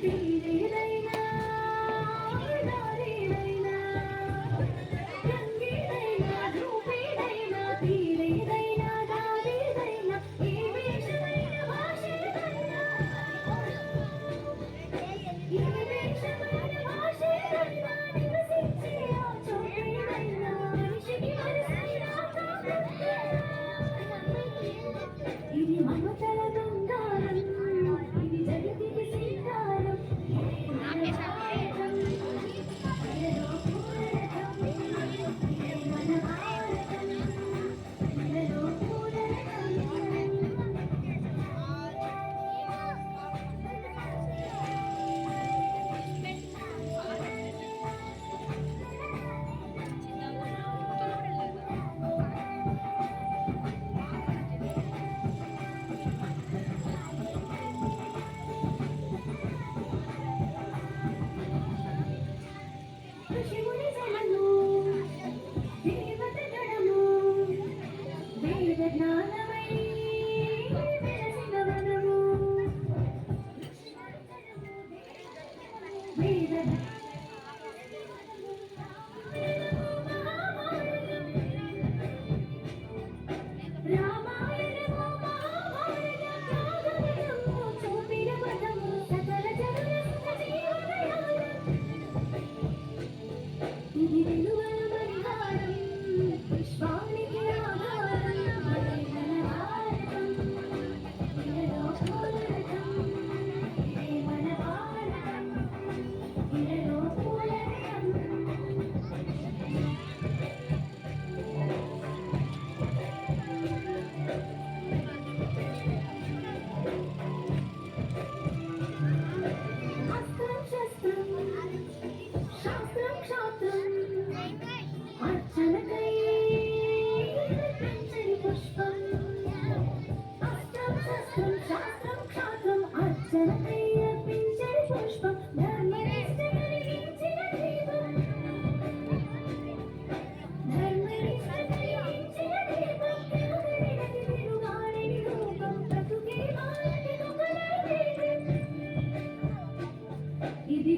తీరేదైనా దారేదైనా రంగేదైనా రూపేదైనా తీరేదైనా దారేదైనా ఏ వేషమైన భాషేదైనా ఏ వేషమైన భాషేదైనా నివసించే ఆ చోటేదైనా మనిషికి మనసైన ఇది మమతల బంగారం ఇది జగతికి సింగారం ఇదే మన భారతం ఇదలో పూరతం ఇదే మన భారతం ఇదలో పూరతం శివుని జనము దేవత గణము వేద జ్ఞానమై వెలసిన వనము వేద రామాయణము మహాభారతము చూపిన పదము సకల జనుల జీవనయానం ఇది వెలువల పరిహారం విశ్వానికి ఆధారం ఇదే మన భారతం ఇదలో పూరతం ఇదే మన భారతం ఇదలో పూరతం అస్త్రం శస్త్రం శాస్త్రం క్షాత్రం అర్చనకై పెంచని పుష్పం అస్త్రం శస్త్రం శాస్త్రం క్షాత్రం అర్చనకై పెంచని పుష్పం ధర్మనిష్ట కలిగించిన దీపం ధర్మనిష్ట కలిగించిన దీపం తిరుగనిగని తిరుగాడని రూపం బ్రతుకే భారతి ఒకలై ఇది